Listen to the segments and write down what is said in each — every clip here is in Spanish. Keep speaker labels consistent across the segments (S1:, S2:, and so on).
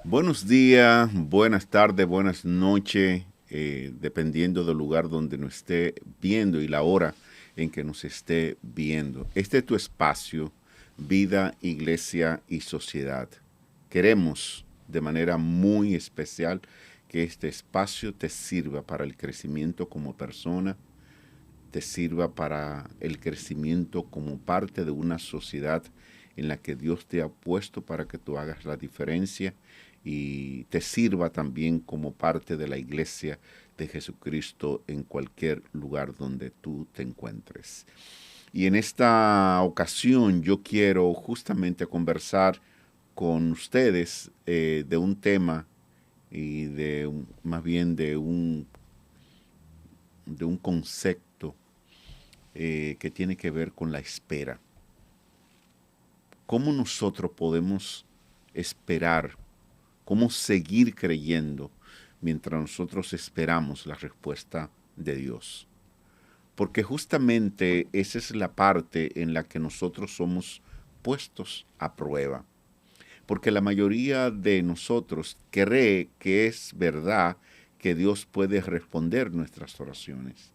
S1: Buenos días, buenas tardes, buenas noches, dependiendo del lugar donde nos esté viendo y la hora en que nos esté viendo. Este es tu espacio, vida, iglesia y sociedad. Queremos de manera muy especial que este espacio te sirva para el crecimiento como persona, te sirva para el crecimiento como parte de una sociedad en la que Dios te ha puesto para que tú hagas la diferencia y te sirva también como parte de la iglesia de Jesucristo en cualquier lugar donde tú te encuentres. Y en esta ocasión yo quiero justamente conversar con ustedes de un tema y más bien de un concepto que tiene que ver con la espera. ¿Cómo nosotros podemos esperar? ¿Cómo seguir creyendo mientras nosotros esperamos la respuesta de Dios? Porque justamente esa es la parte en la que nosotros somos puestos a prueba. Porque la mayoría de nosotros cree que es verdad que Dios puede responder nuestras oraciones.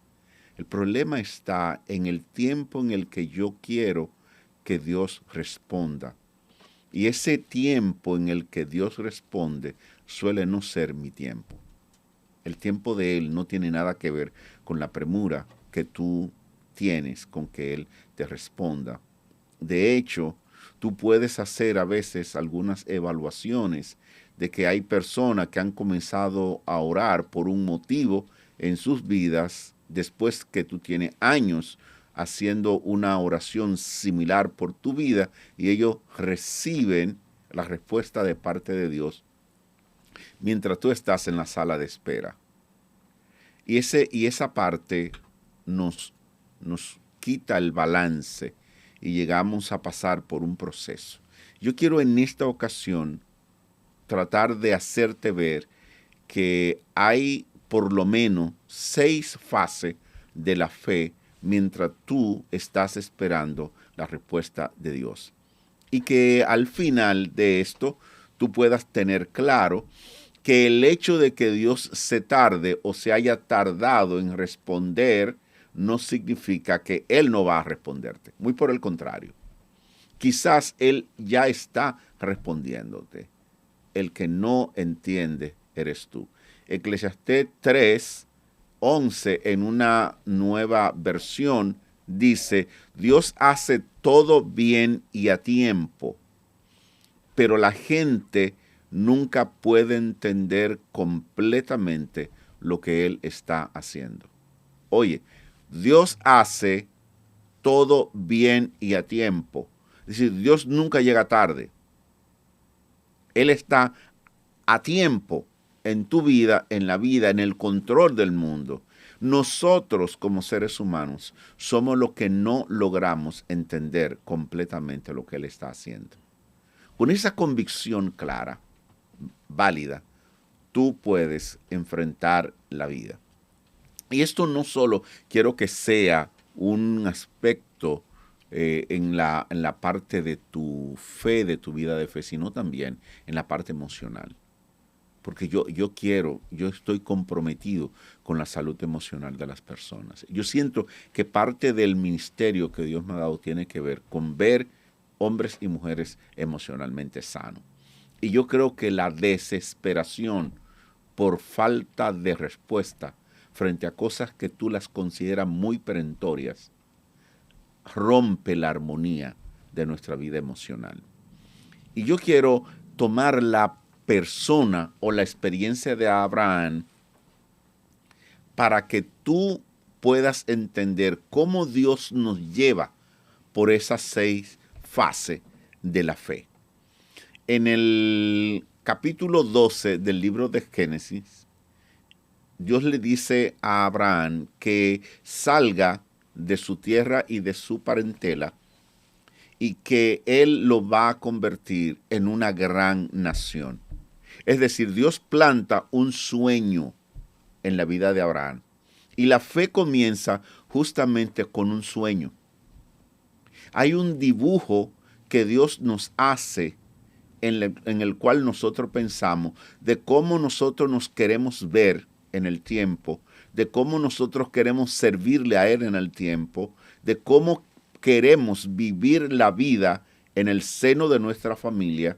S1: El problema está en el tiempo en el que yo quiero que Dios responda. Y ese tiempo en el que Dios responde suele no ser mi tiempo. El tiempo de Él no tiene nada que ver con la premura que tú tienes con que Él te responda. De hecho, tú puedes hacer a veces algunas evaluaciones de que hay personas que han comenzado a orar por un motivo en sus vidas después que tú tienes años haciendo una oración similar por tu vida y ellos reciben la respuesta de parte de Dios mientras tú estás en la sala de espera. Y esa parte nos, nos quita el balance y llegamos a pasar por un proceso. Yo quiero en esta ocasión tratar de hacerte ver que hay por lo menos 6 fases de la fe mientras tú estás esperando la respuesta de Dios. Y que al final de esto tú puedas tener claro que el hecho de que Dios se tarde o se haya tardado en responder no significa que Él no va a responderte. Muy por el contrario. Quizás Él ya está respondiéndote. El que no entiende eres tú. Eclesiastés 3:11 en una nueva versión dice, Dios hace todo bien y a tiempo, pero la gente nunca puede entender completamente lo que Él está haciendo. Oye, Dios hace todo bien y a tiempo. Es decir, Dios nunca llega tarde. Él está a tiempo en tu vida, en la vida, en el control del mundo. Nosotros como seres humanos somos los que no logramos entender completamente lo que Él está haciendo. Con esa convicción clara, válida, tú puedes enfrentar la vida. Y esto no solo quiero que sea un aspecto en la parte de tu fe, de tu vida de fe, sino también en la parte emocional. Porque yo estoy comprometido con la salud emocional de las personas. Yo siento que parte del ministerio que Dios me ha dado tiene que ver con ver hombres y mujeres emocionalmente sanos. Y yo creo que la desesperación por falta de respuesta frente a cosas que tú las consideras muy perentorias rompe la armonía de nuestra vida emocional. Y yo quiero tomar la persona o la experiencia de Abraham para que tú puedas entender cómo Dios nos lleva por esas 6 fases de la fe. En el capítulo 12 del libro de Génesis, Dios le dice a Abraham que salga de su tierra y de su parentela y que él lo va a convertir en una gran nación. Es decir, Dios planta un sueño en la vida de Abraham. Y la fe comienza justamente con un sueño. Hay un dibujo que Dios nos hace en el cual nosotros pensamos, de cómo nosotros nos queremos ver en el tiempo, de cómo nosotros queremos servirle a Él en el tiempo, de cómo queremos vivir la vida en el seno de nuestra familia,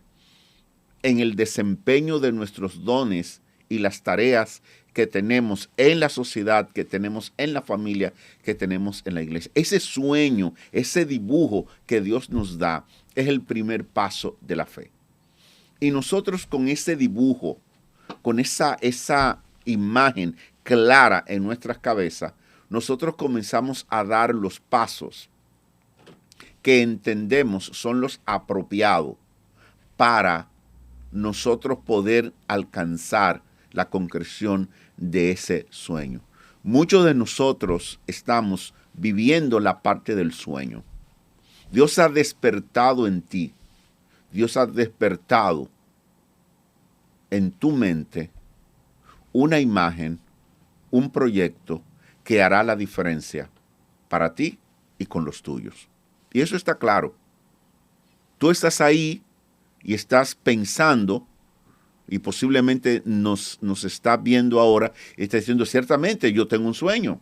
S1: en el desempeño de nuestros dones y las tareas que tenemos en la sociedad, que tenemos en la familia, que tenemos en la iglesia. Ese sueño, ese dibujo que Dios nos da es el primer paso de la fe. Y nosotros con ese dibujo, con esa imagen clara en nuestras cabezas, nosotros comenzamos a dar los pasos que entendemos son los apropiados para nosotros poder alcanzar la concreción de ese sueño. Muchos de nosotros estamos viviendo la parte del sueño. Dios ha despertado en ti, Dios ha despertado en tu mente una imagen, un proyecto que hará la diferencia para ti y con los tuyos. Y eso está claro. Tú estás ahí y estás pensando, y posiblemente nos está viendo ahora y está diciendo, ciertamente yo tengo un sueño.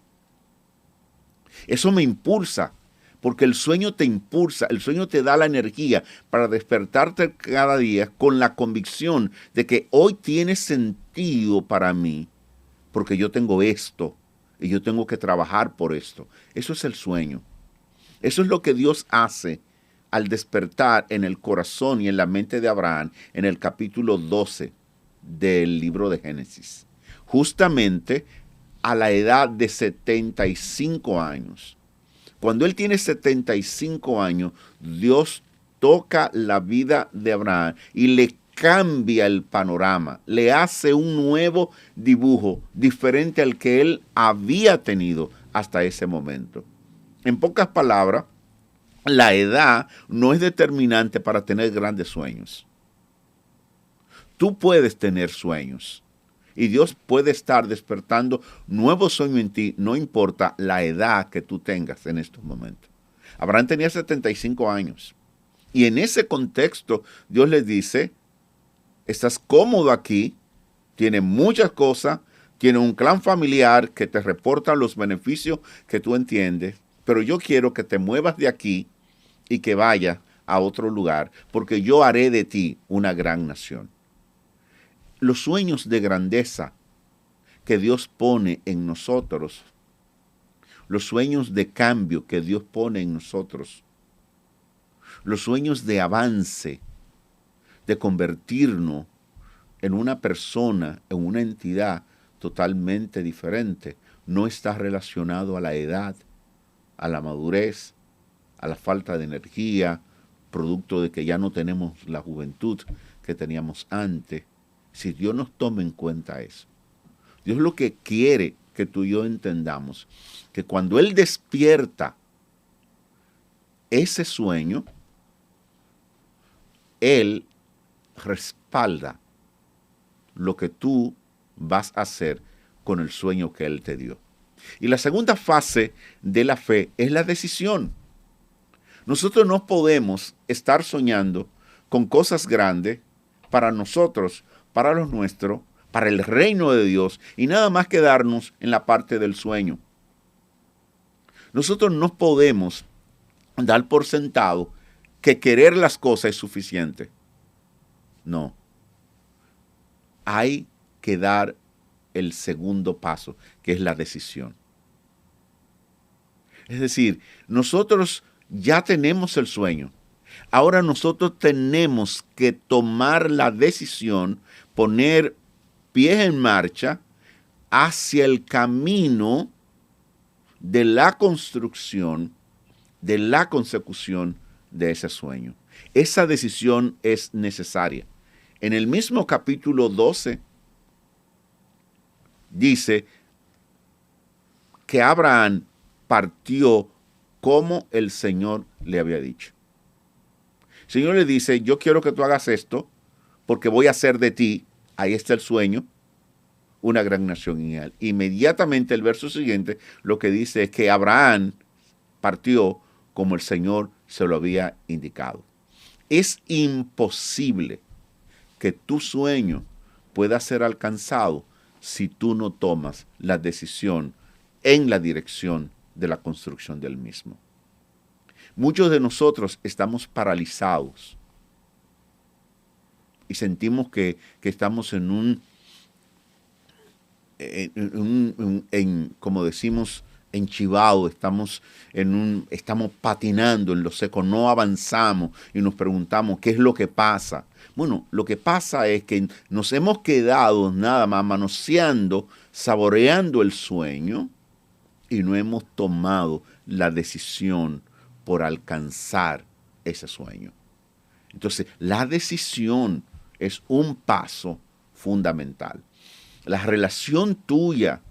S1: Eso me impulsa, porque el sueño te impulsa, el sueño te da la energía para despertarte cada día con la convicción de que hoy tiene sentido para mí, porque yo tengo esto y yo tengo que trabajar por esto. Eso es el sueño. Eso es lo que Dios hace al despertar en el corazón y en la mente de Abraham en el capítulo 12 del libro de Génesis. Justamente a la edad de 75 años. Cuando él tiene 75 años, Dios toca la vida de Abraham y le cambia el panorama, le hace un nuevo dibujo diferente al que él había tenido hasta ese momento. En pocas palabras, la edad no es determinante para tener grandes sueños. Tú puedes tener sueños y Dios puede estar despertando nuevos sueños en ti, no importa la edad que tú tengas en estos momentos. Abraham tenía 75 años y en ese contexto Dios le dice, estás cómodo aquí, tienes muchas cosas, tienes un clan familiar que te reporta los beneficios que tú entiendes, pero yo quiero que te muevas de aquí y que vayas a otro lugar, porque yo haré de ti una gran nación. Los sueños de grandeza que Dios pone en nosotros, los sueños de cambio que Dios pone en nosotros, los sueños de avance, de convertirnos en una persona, en una entidad totalmente diferente, no está relacionado a la edad, a la madurez, a la falta de energía, producto de que ya no tenemos la juventud que teníamos antes. Si Dios nos toma en cuenta eso, Dios lo que quiere que tú y yo entendamos, que cuando Él despierta ese sueño, Él respalda lo que tú vas a hacer con el sueño que Él te dio. Y la segunda fase de la fe es la decisión. Nosotros no podemos estar soñando con cosas grandes para nosotros, para los nuestros, para el reino de Dios y nada más quedarnos en la parte del sueño. Nosotros no podemos dar por sentado que querer las cosas es suficiente. No. Hay que dar el segundo paso, que es la decisión. Es decir, nosotros ya tenemos el sueño. Ahora nosotros tenemos que tomar la decisión, poner pies en marcha hacia el camino de la construcción, de la consecución de ese sueño. Esa decisión es necesaria. En el mismo capítulo 12 dice que Abraham partió como el Señor le había dicho. El Señor le dice, yo quiero que tú hagas esto porque voy a hacer de ti, ahí está el sueño, una gran nación. Inmediatamente el verso siguiente lo que dice es que Abraham partió como el Señor se lo había indicado. Es imposible que tu sueño pueda ser alcanzado si tú no tomas la decisión en la dirección de la construcción del mismo. Muchos de nosotros estamos paralizados y sentimos que estamos como decimos, enchivado, estamos patinando en lo seco, no avanzamos y nos preguntamos qué es lo que pasa. Bueno, lo que pasa es que nos hemos quedado nada más manoseando, saboreando el sueño y no hemos tomado la decisión por alcanzar ese sueño. Entonces, la decisión es un paso fundamental. La relación tuya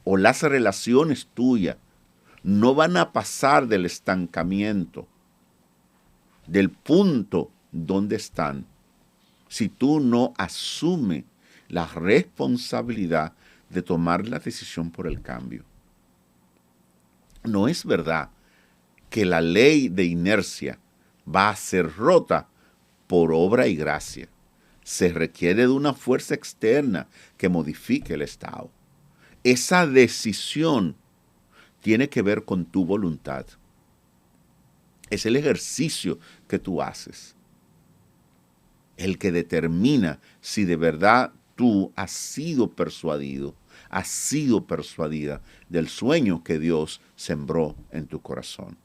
S1: o las relaciones tuyas no van a pasar del estancamiento, del punto donde están, si tú no asumes la responsabilidad de tomar la decisión por el cambio. No es verdad que la ley de inercia va a ser rota por obra y gracia. Se requiere de una fuerza externa que modifique el estado. Esa decisión tiene que ver con tu voluntad. Es el ejercicio que tú haces, el que determina si de verdad tú has sido persuadido, has sido persuadida del sueño que Dios sembró en tu corazón.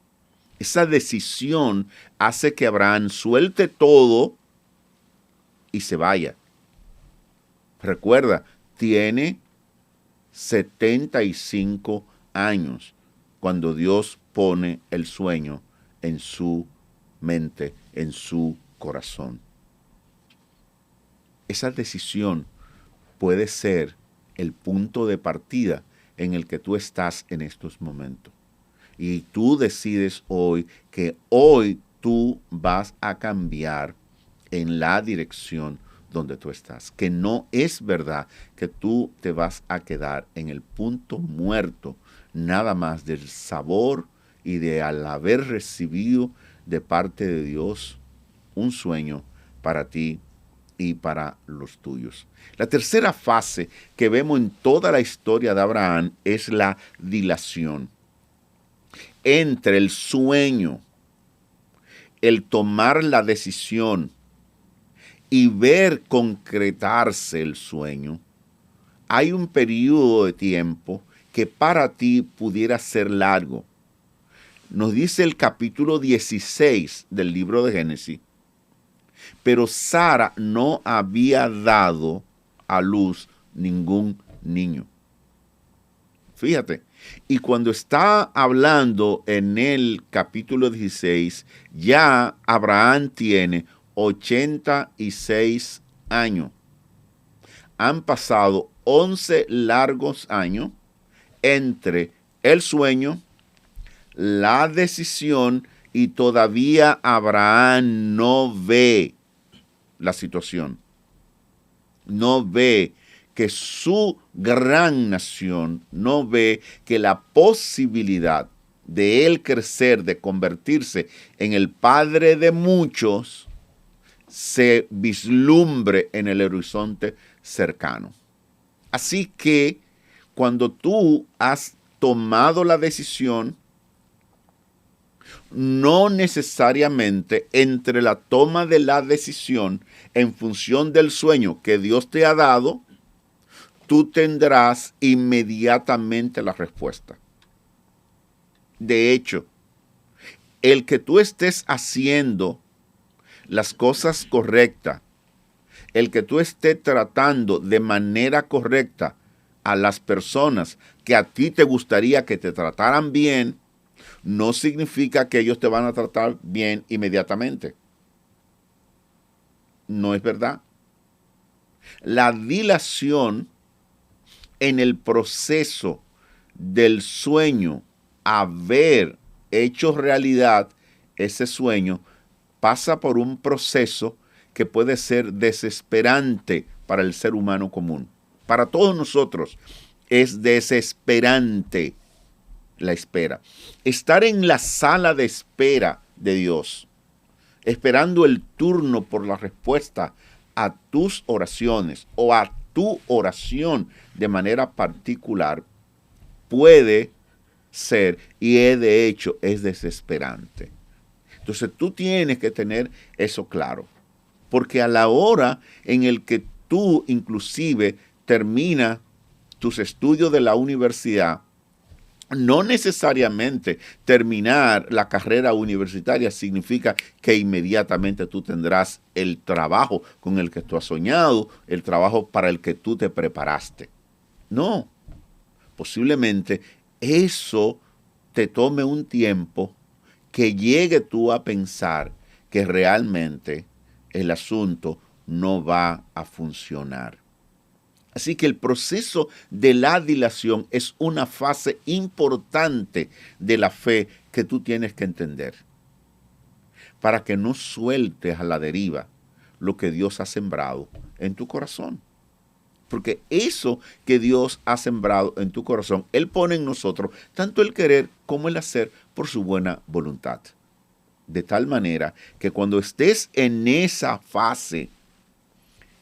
S1: Esa decisión hace que Abraham suelte todo y se vaya. Recuerda, tiene 75 años cuando Dios pone el sueño en su mente, en su corazón. Esa decisión puede ser el punto de partida en el que tú estás en estos momentos. Y tú decides hoy que hoy tú vas a cambiar en la dirección donde tú estás. Que no es verdad que tú te vas a quedar en el punto muerto nada más del sabor y de al haber recibido de parte de Dios un sueño para ti y para los tuyos. La tercera fase que vemos en toda la historia de Abraham es la dilación. Entre el sueño, el tomar la decisión y ver concretarse el sueño, hay un periodo de tiempo que para ti pudiera ser largo. Nos dice el capítulo 16 del libro de Génesis, pero Sara no había dado a luz ningún niño. Fíjate, y cuando está hablando en el capítulo 16, ya Abraham tiene 86 años. Han pasado 11 largos años entre el sueño, la decisión y todavía Abraham no ve la situación. No ve que su gran nación, no ve que la posibilidad de él crecer, de convertirse en el padre de muchos, se vislumbre en el horizonte cercano. Así que cuando tú has tomado la decisión, no necesariamente entre la toma de la decisión en función del sueño que Dios te ha dado, tú tendrás inmediatamente la respuesta. De hecho, el que tú estés haciendo las cosas correctas, el que tú estés tratando de manera correcta a las personas que a ti te gustaría que te trataran bien, no significa que ellos te van a tratar bien inmediatamente. No es verdad. La dilación en el proceso del sueño, haber hecho realidad ese sueño, pasa por un proceso que puede ser desesperante para el ser humano común. Para todos nosotros es desesperante la espera. Estar en la sala de espera de Dios, esperando el turno por la respuesta a tus oraciones o a tu oración de manera particular, puede ser, y de hecho es desesperante. Entonces tú tienes que tener eso claro, porque a la hora en el que tú inclusive terminas tus estudios de la universidad, no necesariamente terminar la carrera universitaria significa que inmediatamente tú tendrás el trabajo con el que tú has soñado, el trabajo para el que tú te preparaste. No, posiblemente eso te tome un tiempo que llegue tú a pensar que realmente el asunto no va a funcionar. Así que el proceso de la dilación es una fase importante de la fe que tú tienes que entender para que no sueltes a la deriva lo que Dios ha sembrado en tu corazón. Porque eso que Dios ha sembrado en tu corazón, Él pone en nosotros tanto el querer como el hacer por su buena voluntad. De tal manera que cuando estés en esa fase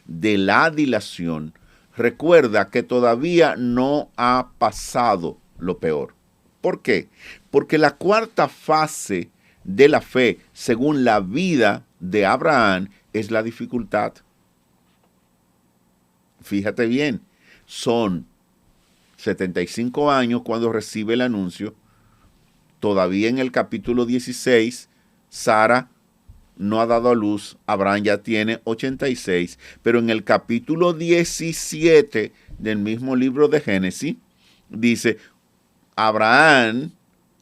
S1: de la dilación, recuerda que todavía no ha pasado lo peor. ¿Por qué? Porque la cuarta fase de la fe, según la vida de Abraham, es la dificultad. Fíjate bien, son 75 años cuando recibe el anuncio. Todavía en el capítulo 16, Sara no ha dado a luz, Abraham ya tiene 86, pero en el capítulo 17 del mismo libro de Génesis, dice, Abraham,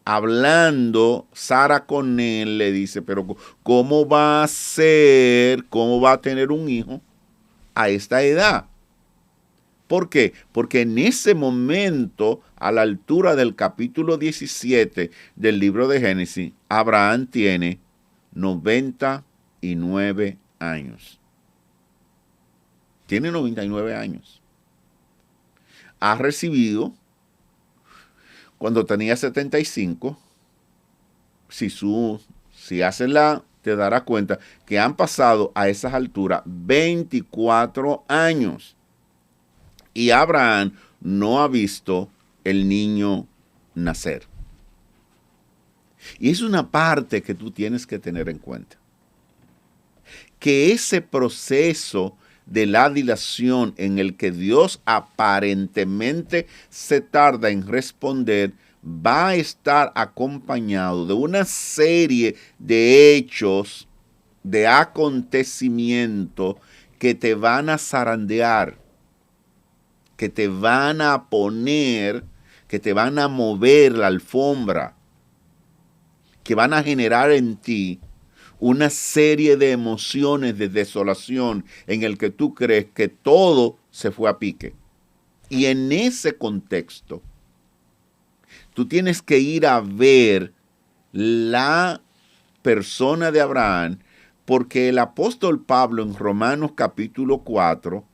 S1: hablando, Sara con él, le dice, pero ¿cómo va a ser, cómo va a tener un hijo a esta edad? ¿Por qué? Porque en ese momento, a la altura del capítulo 17 del libro de Génesis, Abraham tiene 99 años. Tiene 99 años. Ha recibido, cuando tenía 75, si haces te darás cuenta que han pasado a esas alturas 24 años. Y Abraham no ha visto el niño nacer. Y es una parte que tú tienes que tener en cuenta. Que ese proceso de la dilación en el que Dios aparentemente se tarda en responder va a estar acompañado de una serie de hechos, de acontecimientos que te van a zarandear, que te van a poner, que te van a mover la alfombra, que van a generar en ti una serie de emociones de desolación en el que tú crees que todo se fue a pique. Y en ese contexto, tú tienes que ir a ver la persona de Abraham, porque el apóstol Pablo en Romanos capítulo 4,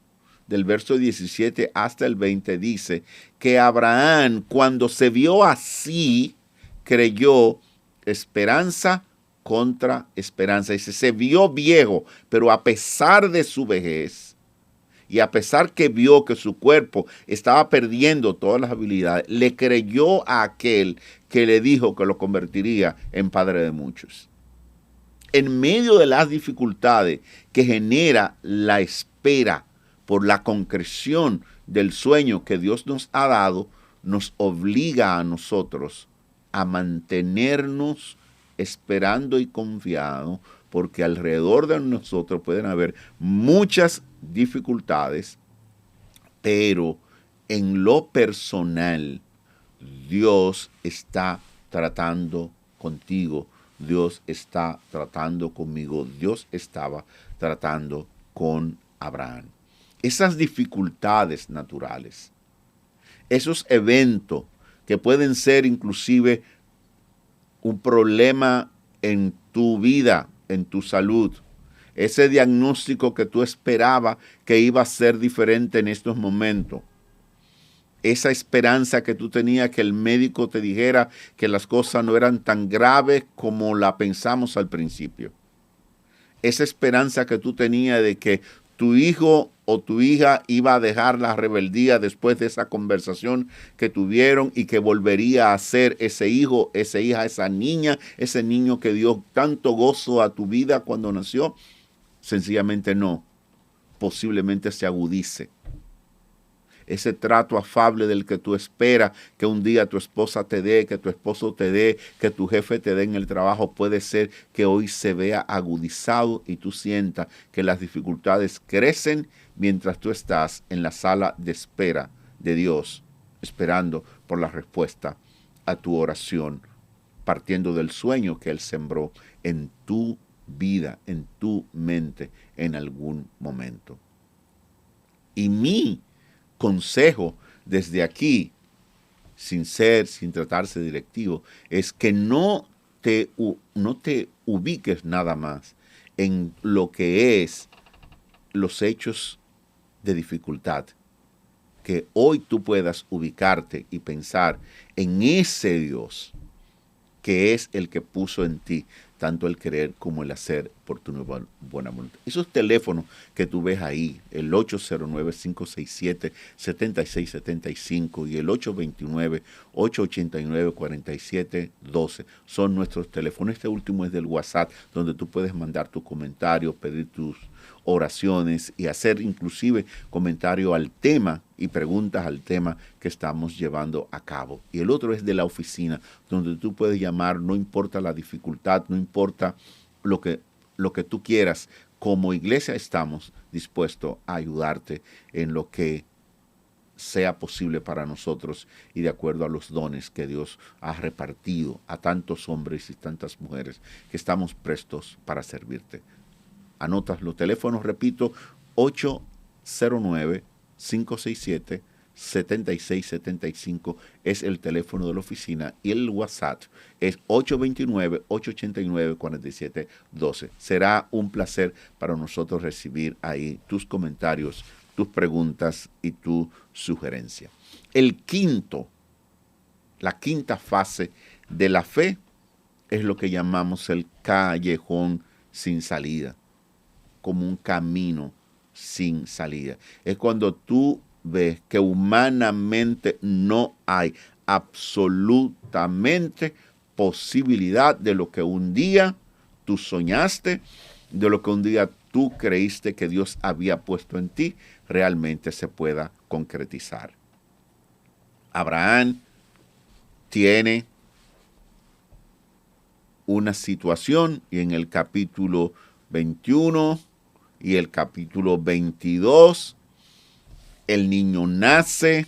S1: del verso 17 hasta el 20, dice que Abraham, cuando se vio así, creyó esperanza contra esperanza. Dice, se vio viejo, pero a pesar de su vejez y a pesar que vio que su cuerpo estaba perdiendo todas las habilidades, le creyó a aquel que le dijo que lo convertiría en padre de muchos. En medio de las dificultades que genera la espera por la concreción del sueño que Dios nos ha dado, nos obliga a nosotros a mantenernos esperando y confiado, porque alrededor de nosotros pueden haber muchas dificultades, pero en lo personal, Dios está tratando contigo, Dios está tratando conmigo, Dios estaba tratando con Abraham. Esas dificultades naturales, esos eventos que pueden ser inclusive un problema en tu vida, en tu salud, ese diagnóstico que tú esperabas que iba a ser diferente en estos momentos, esa esperanza que tú tenías que el médico te dijera que las cosas no eran tan graves como la pensamos al principio, esa esperanza que tú tenías de que tu hijo o tu hija iba a dejar la rebeldía después de esa conversación que tuvieron y que volvería a ser ese hijo, esa hija, esa niña, ese niño que dio tanto gozo a tu vida cuando nació. Sencillamente no. Posiblemente se agudice. Ese trato afable del que tú esperas que un día tu esposa te dé, que tu esposo te dé, que tu jefe te dé en el trabajo, puede ser que hoy se vea agudizado y tú sientas que las dificultades crecen mientras tú estás en la sala de espera de Dios, esperando por la respuesta a tu oración, partiendo del sueño que Él sembró en tu vida, en tu mente, en algún momento. Y mi consejo desde aquí, sin tratarse de directivo, es que no te ubiques nada más en lo que es los hechos de dificultad. Que hoy tú puedas ubicarte y pensar en ese Dios que es el que puso en ti tanto el querer como el hacer por tu buena voluntad. Esos teléfonos que tú ves ahí, el 809-567-7675 y el 829-889-4712, son nuestros teléfonos. Este último es del WhatsApp, donde tú puedes mandar tus comentarios, pedir tus oraciones y hacer inclusive comentarios al tema y preguntas al tema que estamos llevando a cabo. Y el otro es de la oficina, donde tú puedes llamar, no importa la dificultad, no importa lo que tú quieras. Como iglesia estamos dispuestos a ayudarte en lo que sea posible para nosotros y de acuerdo a los dones que Dios ha repartido a tantos hombres y tantas mujeres que estamos prestos para servirte. Anotas los teléfonos, repito, 809-567-7675 es el teléfono de la oficina y el WhatsApp es 829-889-4712. Será un placer para nosotros recibir ahí tus comentarios, tus preguntas y tu sugerencia. La quinta fase de la fe es lo que llamamos el callejón sin salida, como un camino sin salida. Es cuando tú ves que humanamente no hay absolutamente posibilidad de lo que un día tú soñaste, de lo que un día tú creíste que Dios había puesto en ti, realmente se pueda concretizar. Abraham tiene una situación y en el capítulo 21 y el capítulo 22, el niño nace,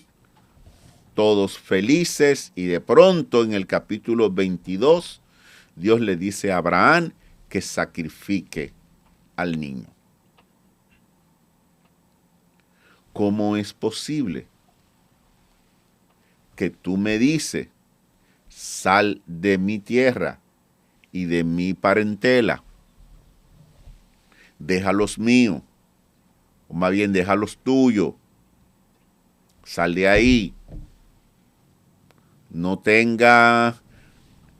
S1: todos felices, y de pronto en el capítulo 22, Dios le dice a Abraham que sacrifique al niño. ¿Cómo es posible que tú me dices, sal de mi tierra y de mi parentela, deja los míos, o más bien deja los tuyos, sal de ahí, no tenga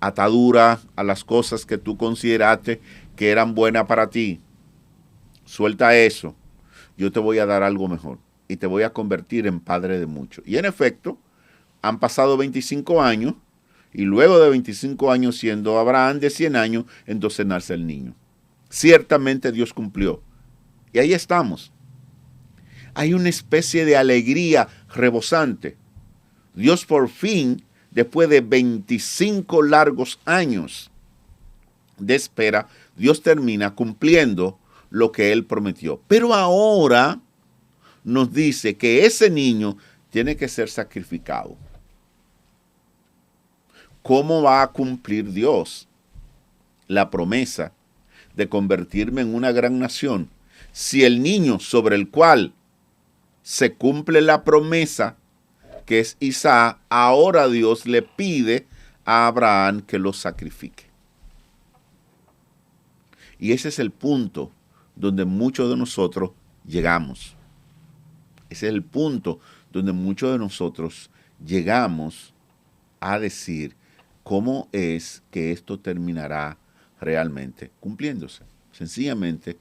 S1: atadura a las cosas que tú consideraste que eran buenas para ti, suelta eso, yo te voy a dar algo mejor y te voy a convertir en padre de muchos? Y en efecto, han pasado 25 años y luego de 25 años siendo Abraham de 100 años, entonces nace el niño. Ciertamente Dios cumplió. Y ahí estamos. Hay una especie de alegría rebosante. Dios por fin, después de 25 largos años de espera, Dios termina cumpliendo lo que Él prometió. Pero ahora nos dice que ese niño tiene que ser sacrificado. ¿Cómo va a cumplir Dios la promesa de convertirme en una gran nación si el niño sobre el cual se cumple la promesa, que es Isaac, ahora Dios le pide a Abraham que lo sacrifique? Y ese es el punto donde muchos de nosotros llegamos. Ese es el punto donde muchos de nosotros llegamos a decir, ¿cómo es que esto terminará realmente cumpliéndose? Sencillamente,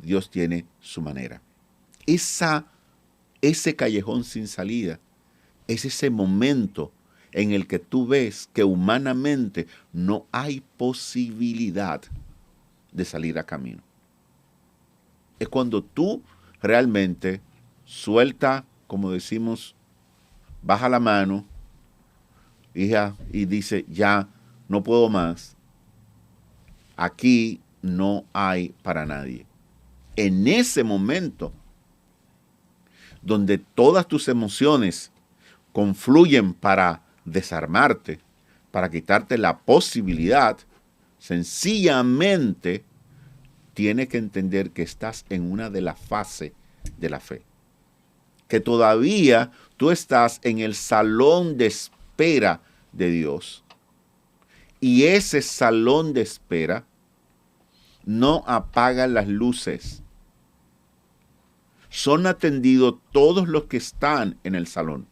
S1: Dios tiene su manera. Ese callejón sin salida es ese momento en el que tú ves que humanamente no hay posibilidad de salir a camino. Es cuando tú realmente suelta, como decimos, baja la mano, hija, y dice, ya no puedo más. Aquí no hay para nadie. En ese momento, donde todas tus emociones confluyen para desarmarte, para quitarte la posibilidad, sencillamente tienes que entender que estás en una de las fases de la fe. Que todavía tú estás en el salón de espera de Dios. Y ese salón de espera no apaga las luces. Son atendidos todos los que están en el salón.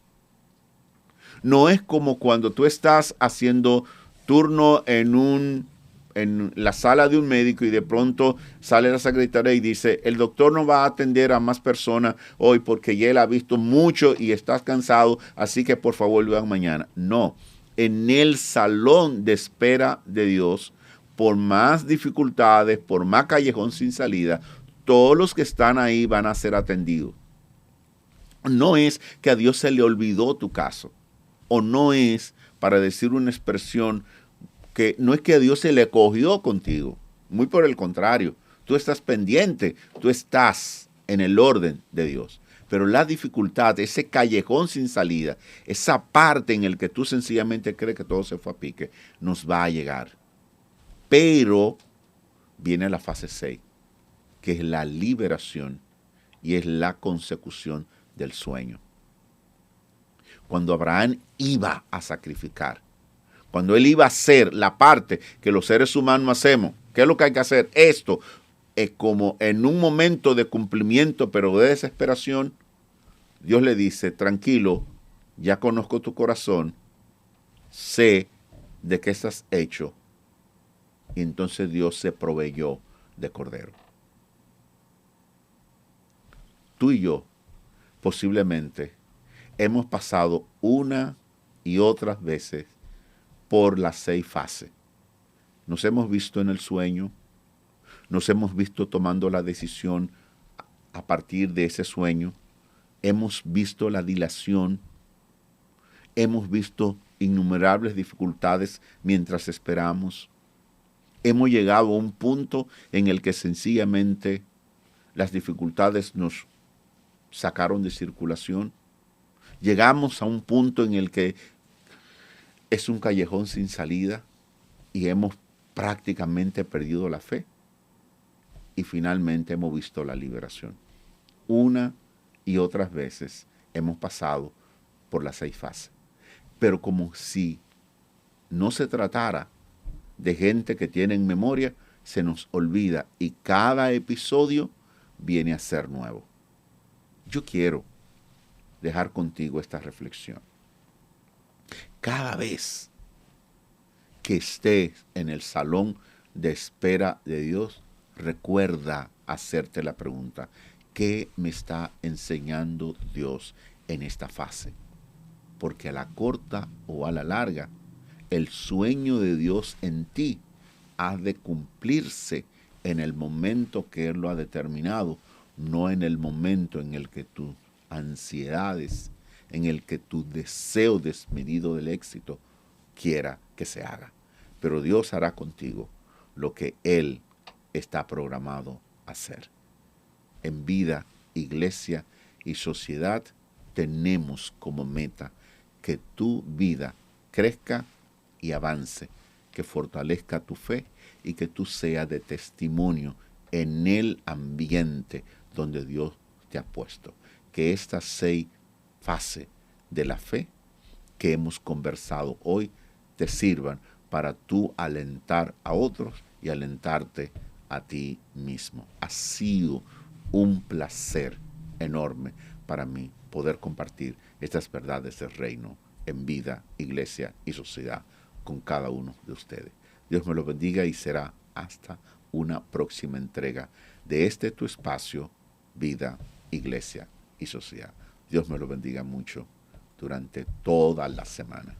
S1: No es como cuando tú estás haciendo turno en la sala de un médico y de pronto sale la secretaria y dice, el doctor no va a atender a más personas hoy porque ya él ha visto mucho y estás cansado, así que por favor vean mañana. No, en el salón de espera de Dios, por más dificultades, por más callejón sin salida, todos los que están ahí van a ser atendidos. No es que a Dios se le olvidó tu caso, o no es, para decir una expresión, que no es que a Dios se le cogió contigo, muy por el contrario, tú estás pendiente, tú estás en el orden de Dios. Pero la dificultad, ese callejón sin salida, esa parte en el que tú sencillamente crees que todo se fue a pique, nos va a llegar. Pero viene la fase 6, que es la liberación y es la consecución del sueño. Cuando Abraham iba a sacrificar, cuando él iba a hacer la parte que los seres humanos hacemos, ¿qué es lo que hay que hacer? Esto es como en un momento de cumplimiento, pero de desesperación, Dios le dice, tranquilo, ya conozco tu corazón, sé de qué estás hecho. Y entonces Dios se proveyó de cordero. Tú y yo, posiblemente, hemos pasado una y otras veces por las 6 fases. Nos hemos visto en el sueño, nos hemos visto tomando la decisión a partir de ese sueño, hemos visto la dilación, hemos visto innumerables dificultades mientras esperamos, hemos llegado a un punto en el que sencillamente las dificultades nos sacaron de circulación, llegamos a un punto en el que es un callejón sin salida y hemos prácticamente perdido la fe. Y finalmente hemos visto la liberación. Una y otras veces hemos pasado por las 6 fases. Pero como si no se tratara de gente que tiene en memoria, se nos olvida y cada episodio viene a ser nuevo. Yo quiero dejar contigo esta reflexión. Cada vez que estés en el salón de espera de Dios, recuerda hacerte la pregunta, ¿qué me está enseñando Dios en esta fase? Porque a la corta o a la larga, el sueño de Dios en ti ha de cumplirse en el momento que Él lo ha determinado, no en el momento en el que tus ansiedades, en el que tu deseo desmedido del éxito quiera que se haga. Pero Dios hará contigo lo que Él está programado a hacer. En vida, iglesia y sociedad tenemos como meta que tu vida crezca y avance, que fortalezca tu fe y que tú seas de testimonio en el ambiente donde Dios te ha puesto. Que estas 6 fases de la fe que hemos conversado hoy te sirvan para tú alentar a otros y alentarte a ti mismo. Ha sido un placer enorme para mí poder compartir estas verdades del reino en vida, iglesia y sociedad con cada uno de ustedes. Dios me lo bendiga y será hasta una próxima entrega de este tu espacio, Vida iglesia y sociedad. Dios me lo bendiga mucho durante toda la semana.